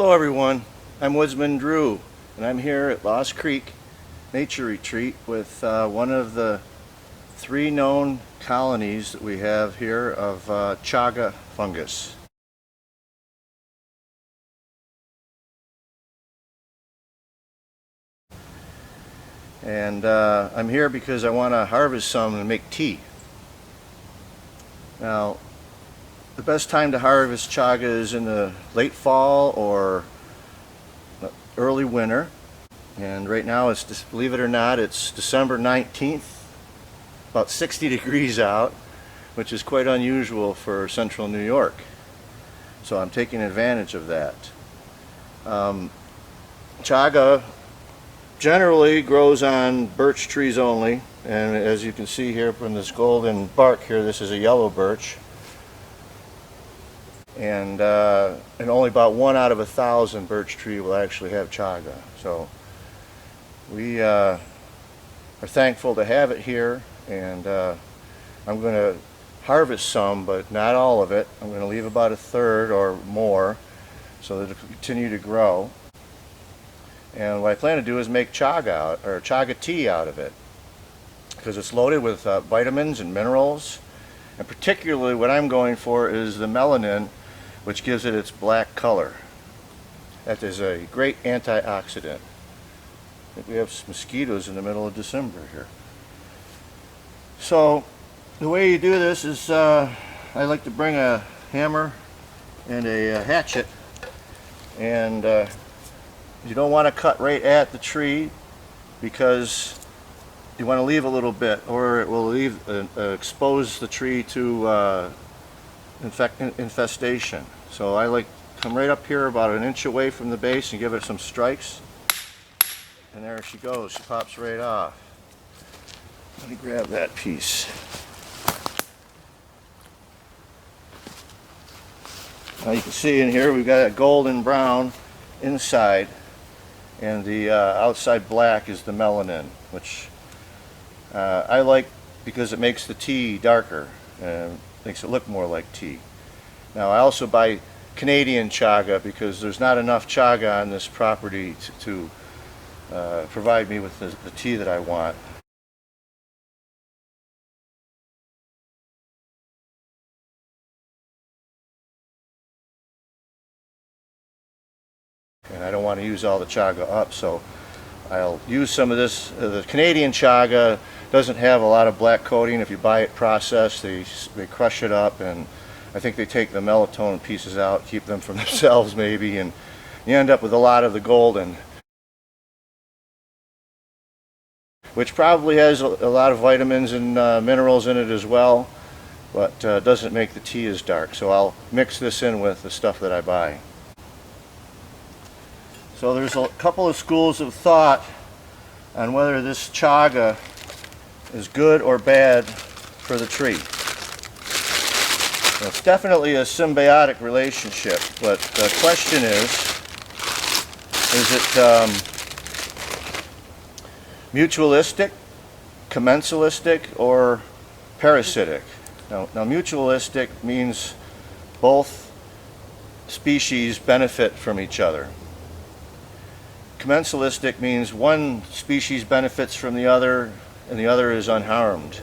Hello everyone, I'm Woodsman Drew, and I'm here at Lost Creek Nature Retreat with one of the 3 known colonies that we have here of chaga fungus. And I'm here because I want to harvest some and make tea. Now, the best time to harvest chaga is in the late fall or early winter. And right now, it's, believe it or not, it's December 19th, about 60 degrees out, which is quite unusual for central New York. So I'm taking advantage of that. Chaga generally grows on birch trees only, and as you can see here from this golden bark here, this is a yellow birch. And only about 1 out of 1,000 birch tree will actually have chaga. So we are thankful to have it here, and I'm going to harvest some, but not all of it. I'm going to leave about 1/3 or more so that it will continue to grow. And what I plan to do is make chaga tea out of it, because it's loaded with vitamins and minerals, and particularly what I'm going for is the melanin, which gives it its black color. That is a great antioxidant. I think we have some mosquitoes in the middle of December here. So the way you do this is I like to bring a hammer and a hatchet, and you don't want to cut right at the tree because you want to leave a little bit, or it will expose the tree to infestation. So I like to come right up here about 1 inch away from the base and give it some strikes. And there she goes. She pops right off. Let me grab that piece. Now you can see in here we've got a golden brown inside, and the outside black is the melanin, which I like because it makes the tea darker and makes it look more like tea. Now I also buy Canadian chaga because there's not enough chaga on this property to provide me with the tea that I want. And I don't want to use all the chaga up, so I'll use some of this. The Canadian chaga doesn't have a lot of black coating. If you buy it processed, they crush it up, and I think they take the melatonin pieces out, keep them for themselves maybe, and you end up with a lot of the golden, which probably has a lot of vitamins and minerals in it as well, but doesn't make the tea as dark. So I'll mix this in with the stuff that I buy. So there's a couple of schools of thought on whether this chaga is good or bad for the tree. Well, it's definitely a symbiotic relationship, but the question is it mutualistic, commensalistic, or parasitic? Now mutualistic means both species benefit from each other. Commensalistic means one species benefits from the other and the other is unharmed.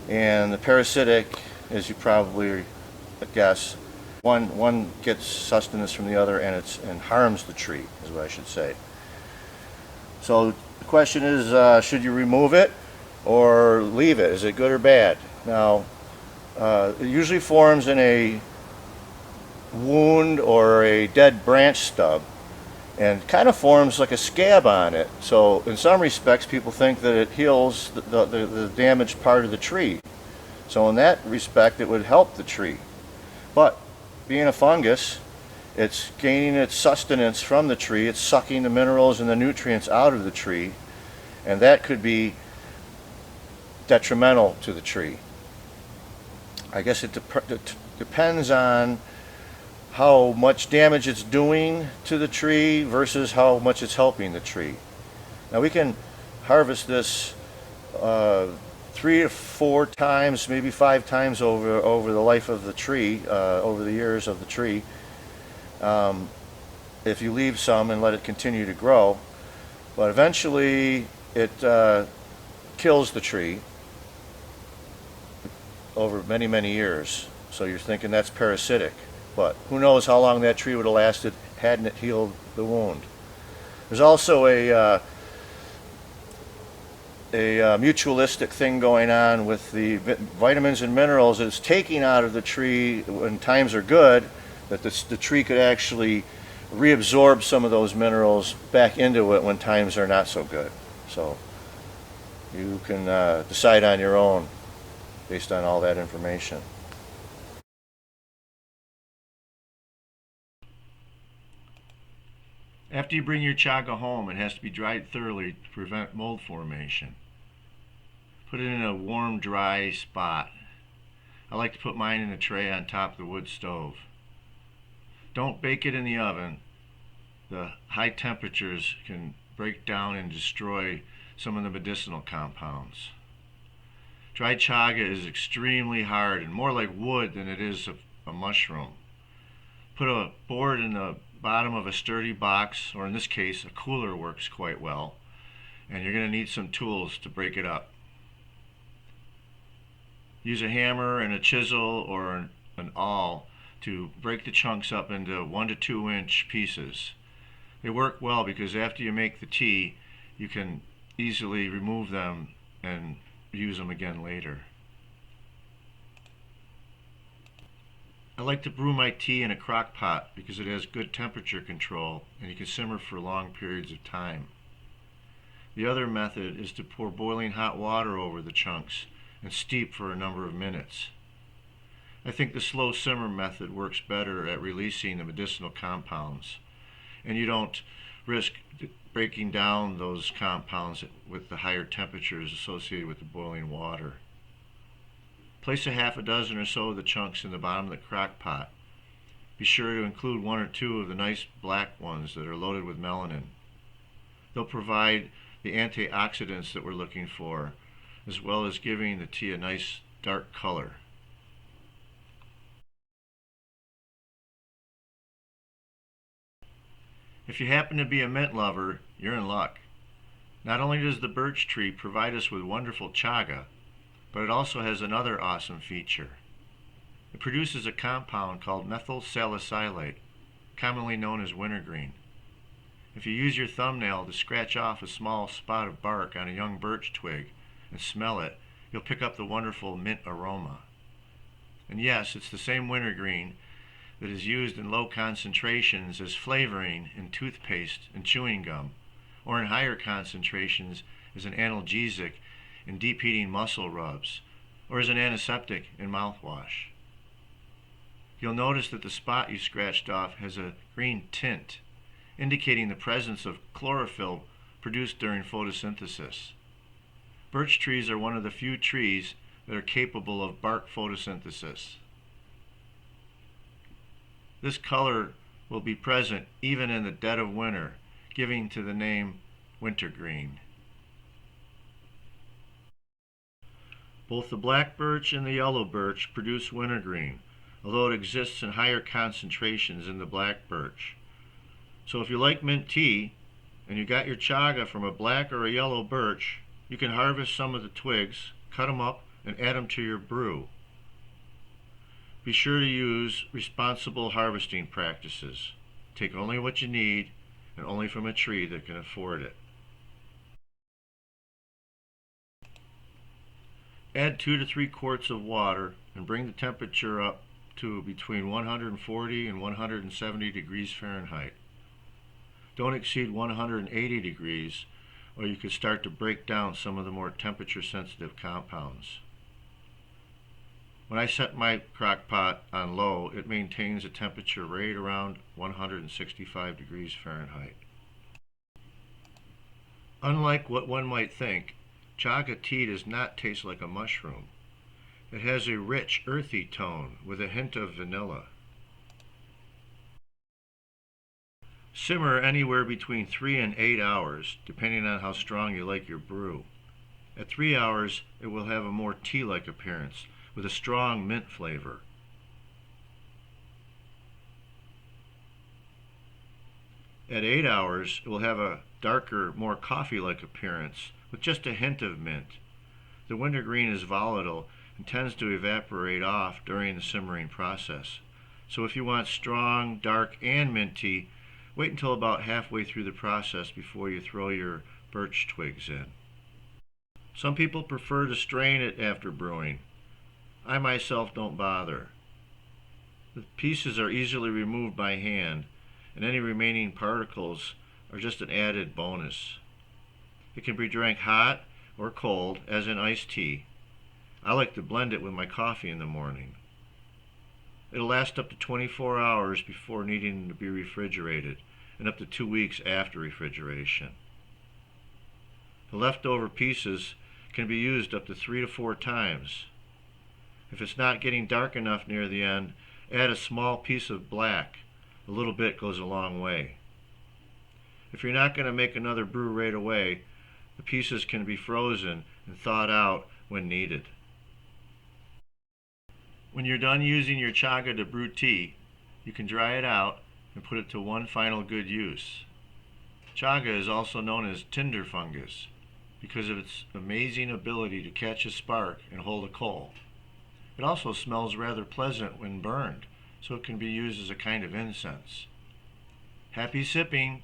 And the parasitic, as you probably guess, one gets sustenance from the other and harms the tree, is what I should say. So the question is, should you remove it or leave it? Is it good or bad? Now, it usually forms in a wound or a dead branch stub, and kind of forms like a scab on it. So in some respects, people think that it heals the damaged part of the tree. So in that respect, it would help the tree. But being a fungus, it's gaining its sustenance from the tree. It's sucking the minerals and the nutrients out of the tree, and that could be detrimental to the tree. I guess it depends on how much damage it's doing to the tree versus how much it's helping the tree. Now we can harvest this 3 to 4 times, maybe 5 times over the life of the tree, over the years of the tree. if you leave some and let it continue to grow. But eventually it kills the tree over many, many years. So you're thinking that's parasitic. But who knows how long that tree would have lasted hadn't it healed the wound. There's also a mutualistic thing going on with the vitamins and minerals that it's taking out of the tree when times are good, that the tree could actually reabsorb some of those minerals back into it when times are not so good. So you can decide on your own based on all that information. After you bring your chaga home, it has to be dried thoroughly to prevent mold formation. Put it in a warm, dry spot. I like to put mine in a tray on top of the wood stove. Don't bake it in the oven. The high temperatures can break down and destroy some of the medicinal compounds. Dried chaga is extremely hard and more like wood than it is a mushroom. Put a board in the bottom of a sturdy box, or in this case a cooler works quite well, and you're going to need some tools to break it up. Use a hammer and a chisel or an awl to break the chunks up into 1 to 2 inch pieces. They work well because after you make the tea, you can easily remove them and use them again later. I like to brew my tea in a crock pot because it has good temperature control and you can simmer for long periods of time. The other method is to pour boiling hot water over the chunks and steep for a number of minutes. I think the slow simmer method works better at releasing the medicinal compounds, and you don't risk breaking down those compounds with the higher temperatures associated with the boiling water. Place a half a dozen or so of the chunks in the bottom of the crock pot. Be sure to include 1 or 2 of the nice black ones that are loaded with melanin. They'll provide the antioxidants that we're looking for, as well as giving the tea a nice dark color. If you happen to be a mint lover, you're in luck. Not only does the birch tree provide us with wonderful chaga, but it also has another awesome feature. It produces a compound called methyl salicylate, commonly known as wintergreen. If you use your thumbnail to scratch off a small spot of bark on a young birch twig and smell it, you'll pick up the wonderful mint aroma. And yes, it's the same wintergreen that is used in low concentrations as flavoring in toothpaste and chewing gum, or in higher concentrations as an analgesic in deep heating muscle rubs, or as an antiseptic in mouthwash. You'll notice that the spot you scratched off has a green tint, indicating the presence of chlorophyll produced during photosynthesis. Birch trees are one of the few trees that are capable of bark photosynthesis. This color will be present even in the dead of winter, giving to the name wintergreen. Both the black birch and the yellow birch produce wintergreen, although it exists in higher concentrations in the black birch. So if you like mint tea, and you got your chaga from a black or a yellow birch, you can harvest some of the twigs, cut them up, and add them to your brew. Be sure to use responsible harvesting practices. Take only what you need, and only from a tree that can afford it. Add 2 to 3 quarts of water and bring the temperature up to between 140 and 170 degrees Fahrenheit. Don't exceed 180 degrees, or you could start to break down some of the more temperature-sensitive compounds. When I set my crock pot on low, it maintains a temperature right around 165 degrees Fahrenheit. Unlike what one might think, chaga tea does not taste like a mushroom. It has a rich, earthy tone with a hint of vanilla. Simmer anywhere between 3 and 8 hours, depending on how strong you like your brew. At 3 hours, it will have a more tea-like appearance, with a strong mint flavor. At 8 hours, it will have a darker, more coffee-like appearance with just a hint of mint. The wintergreen is volatile and tends to evaporate off during the simmering process. So if you want strong, dark, and minty, wait until about halfway through the process before you throw your birch twigs in. Some people prefer to strain it after brewing. I myself don't bother. The pieces are easily removed by hand, and any remaining particles are just an added bonus. It can be drank hot or cold, as in iced tea. I like to blend it with my coffee in the morning. It'll last up to 24 hours before needing to be refrigerated, and up to 2 weeks after refrigeration. The leftover pieces can be used up to 3 to 4 times. If it's not getting dark enough near the end, add a small piece of black. A little bit goes a long way. If you're not going to make another brew right away, the pieces can be frozen and thawed out when needed. When you're done using your chaga to brew tea, you can dry it out and put it to one final good use. Chaga is also known as tinder fungus because of its amazing ability to catch a spark and hold a coal. It also smells rather pleasant when burned, so it can be used as a kind of incense. Happy sipping!